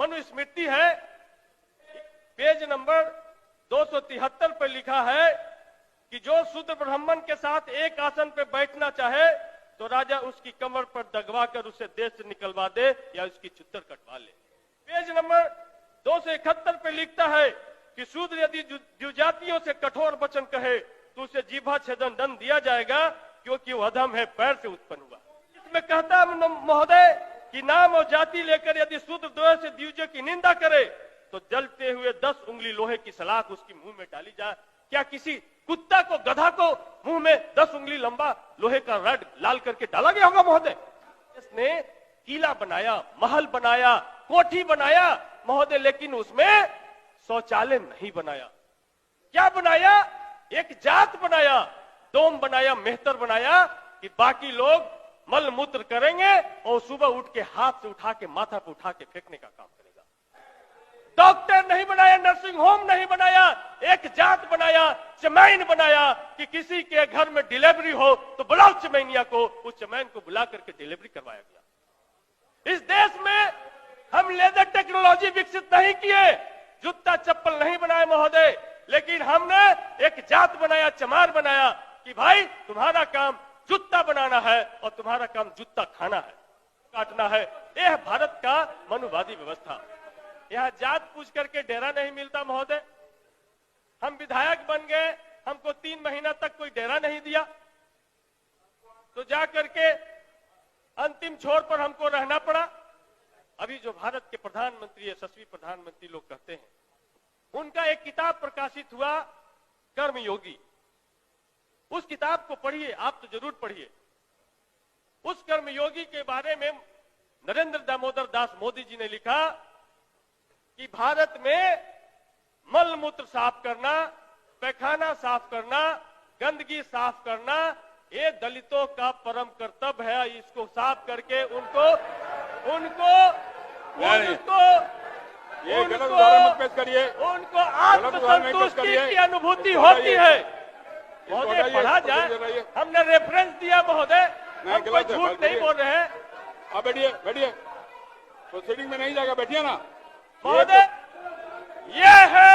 मनुस्मृति है, page number 273 पर लिखा है कि जो शूद्र ब्राह्मण के साथ एक आसन पर बैठना चाहे तो राजा उसकी कमर पर दगवा कर उसे देश से निकलवा दे या उसकी चुत्तर कटवा ले। पेज नंबर 271 पे लिखता है कि शूद्र यदि द्विजातियों से कठोर वचन कहे तो उसे जीभा छेदन दंड दिया जाएगा, क्योंकि वह अधम है, पैर से उत्पन्न हुआ। इसमें कहता है महोदय कि नाम और जाति लेकर यदि शूद्र द्वय से द्विजों की निंदा करे तो जलते हुए 10 उंगली लोहे की सलाख उसकी मुंह में डाली जाए। क्या किसी कुत्ता को, गधा को मुंह में 10 उंगली लंबा लोहे का रड लाल करके डाला गया होगा महोदय? इसने किला बनाया, महल बनाया, कोठी बनाया महोदय, लेकिन उसमें शौचालय नहीं बनाया। क्या बनाया? एक जात बनाया, डोम बनाया, मेहतर बनाया कि बाकी लोग मल मूत्र करेंगे और सुबह उठ के हाथ से उठा के माथा पे उठा के फेंकने का काम करेगा। डॉक्टर नहीं बनाया, नर्सिंग होम नहीं बनाया, एक जात बनाया, चमैन बनाया कि किसी के घर में डिलीवरी हो तो बुलाओ चमैनिया को, उस चमैन को बुला करके डिलीवरी करवाया गया। इस देश में हम लेदर टेक्नोलॉजी विकसित नहीं किए, जूता चप्पल नहीं बनाए महोदय, लेकिन हमने एक जात बनाया, चमार बनाया कि भाई तुम्हारा काम जूता बनाना है और तुम्हारा काम जूता खाना है, काटना है। यह भारत का मनुवादी व्यवस्था। यहाँ जात पूछ करके डेरा नहीं मिलता महोदय। हम विधायक बन गए, हमको 3 महीना तक कोई डेरा नहीं दिया, तो जा करके अंतिम छोर पर हमको रहना पड़ा। अभी जो भारत के प्रधानमंत्री, यशस्वी प्रधानमंत्री लोग कहते हैं, उनका एक किताब प्रकाशित हुआ, कर्मयोगी। उस किताब को पढ़िए, आप तो जरूर पढ़िए। उस कर्मयोगी के बारे में नरेंद्र दामोदर दास मोदी जी ने लिखा कि भारत में मल मूत्र साफ करना, पैखाना साफ करना, गंदगी साफ करना, ये दलितों का परम कर्तव्य है। इसको साफ करके उनको आत्मसंतुष्टि की अनुभूति होती है। महोदय पढ़ा जाए, हमने रेफरेंस दिया महोदय, हम कोई झूठ नहीं बोल रहे हैं। आप बैठिए, प्रोसीडिंग में नहीं जाएगा, बैठिए ना महोदय। ये है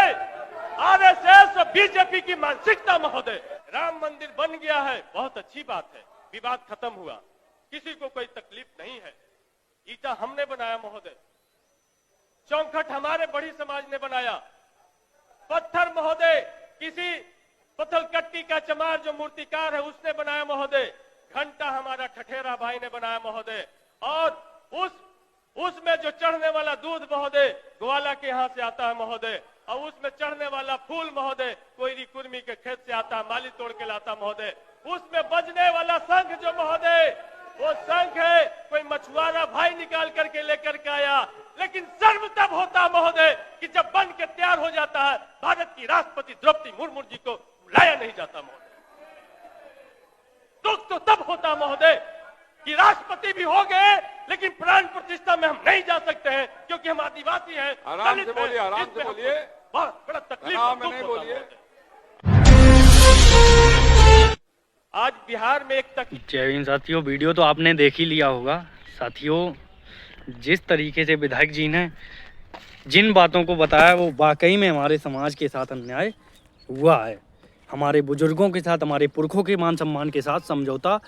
आरएसएस और बीजेपी की मानसिकता महोदय। राम मंदिर बन गया है, बहुत अच्छी बात है, विवाद खत्म हुआ, किसी को कोई तकलीफ नहीं है। ईटा हमने बनाया महोदय, चौखट हमारे बड़ी समाज ने बनाया, पत्थर महोदय किसी पत्थलकट्टी का चमार जो मूर्तिकार है उसने बनाया महोदय, घंटा हमारा ठठेरा भाई ने बनाया महोदय, और उसमें जो चढ़ने वाला दूध महोदय ग्वाला के यहाँ से आता है महोदय, और उसमें चढ़ने वाला फूल महोदय कोयरी कुर्मी के खेत से आता है, माली तोड़ के लाता महोदय। उसमें बजने वाला शंख जो महोदय, वो शंख है कोई मछुआरा भाई निकाल करके लेकर के आया। लेकिन सर्व तब होता महोदय कि जब बन के तैयार हो जाता है, भारत की राष्ट्रपति द्रौपदी मुर्मू जी को लाया नहीं जाता महोदय। दुख तो तब होता महोदय कि राष्ट्रपति भी हो गए, लेकिन प्राण प्रतिष्ठा में हम नहीं जा सकते हैं, क्योंकि हम आदिवासी हैं। आराम से बोलिए, आराम से बोलिए, बहुत बड़ा तकलीफ नहीं बोलिए। आज बिहार में एक तकलीफ। जय हिंद साथियों, वीडियो तो आपने देख ही लिया होगा। साथियों, जिस तरीके से विधायक जी ने जिन बातों को बताया वो वाकई में हमारे समाज के साथ अन्याय हुआ है। हमारे बुजुर्गों के साथ, हमारे पुरखों के मान सम्मान के साथ समझौता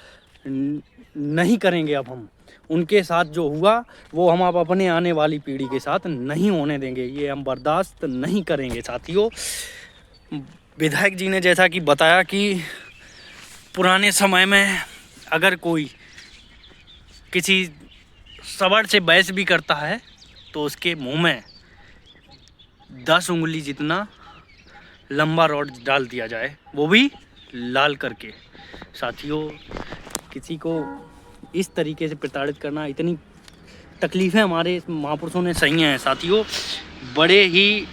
नहीं करेंगे। अब हम उनके साथ जो हुआ वो हम अब अपने आने वाली पीढ़ी के साथ नहीं होने देंगे, ये हम बर्दाश्त नहीं करेंगे। साथियों, विधायक जी ने जैसा कि बताया कि पुराने समय में अगर कोई किसी सवर से बहस भी करता है तो उसके मुंह में 10 उंगली जितना लंबा रॉड डाल दिया जाए, वो भी लाल करके। साथियों, किसी को इस तरीके से प्रताड़ित करना, इतनी तकलीफ़ें हमारे महापुरुषों ने सही हैं। साथियों, बड़े ही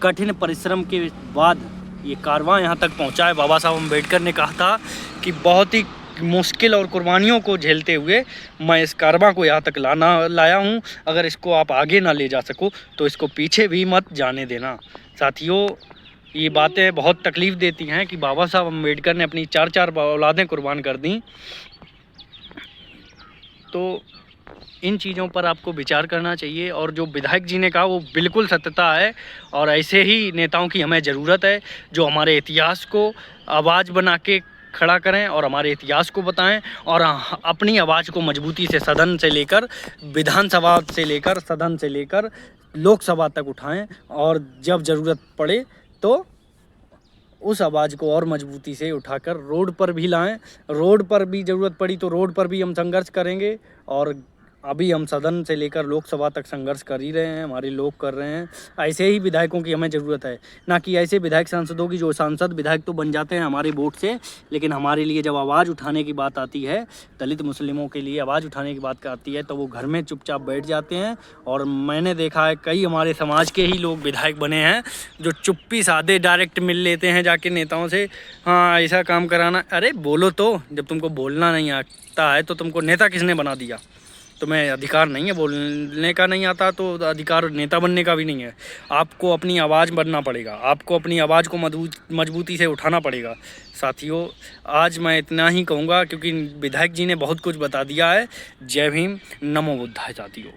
कठिन परिश्रम के बाद ये कारवां यहाँ तक पहुँचा है। बाबा साहब अम्बेडकर ने कहा था कि बहुत ही मुश्किल और कुर्बानियों को झेलते हुए मैं इस कारवां को यहाँ तक लाया हूँ। अगर इसको आप आगे ना ले जा सको तो इसको पीछे भी मत जाने देना। साथियों, ये बातें बहुत तकलीफ़ देती हैं कि बाबा साहब अम्बेडकर ने अपनी 4 औलादें कुर्बान कर दी, तो इन चीज़ों पर आपको विचार करना चाहिए। और जो विधायक जी ने कहा वो बिल्कुल सत्यता है, और ऐसे ही नेताओं की हमें ज़रूरत है जो हमारे इतिहास को आवाज़ बना के खड़ा करें और हमारे इतिहास को बताएं, और अपनी आवाज़ को मजबूती से सदन से लेकर विधानसभा से लेकर सदन से लेकर लोकसभा तक उठाएं, और जब ज़रूरत पड़े तो उस आवाज़ को और मजबूती से उठाकर रोड पर भी लाएं। रोड पर भी ज़रूरत पड़ी तो रोड पर भी हम संघर्ष करेंगे, और अभी हम सदन से लेकर लोकसभा तक संघर्ष कर ही रहे हैं, हमारे लोग कर रहे हैं। ऐसे ही विधायकों की हमें ज़रूरत है, ना कि ऐसे विधायक सांसदों की जो सांसद विधायक तो बन जाते हैं हमारे वोट से, लेकिन हमारे लिए जब आवाज़ उठाने की बात आती है, दलित मुस्लिमों के लिए आवाज़ उठाने की बात आती है, तो वो घर में चुपचाप बैठ जाते हैं। और मैंने देखा है कई हमारे समाज के ही लोग विधायक बने हैं जो चुप्पी साधे डायरेक्ट मिल लेते हैं जाके नेताओं से, हाँ ऐसा काम कराना। अरे बोलो तो, जब तुमको बोलना नहीं आता है तो तुमको नेता किसने बना दिया? तुम्हें अधिकार नहीं है बोलने का, नहीं आता तो अधिकार नेता बनने का भी नहीं है। आपको अपनी आवाज़ बनना पड़ेगा, आपको अपनी आवाज़ को मजबूती से उठाना पड़ेगा। साथियों, आज मैं इतना ही कहूँगा क्योंकि विधायक जी ने बहुत कुछ बता दिया है। जय भीम, नमो बुद्धाय साथियों।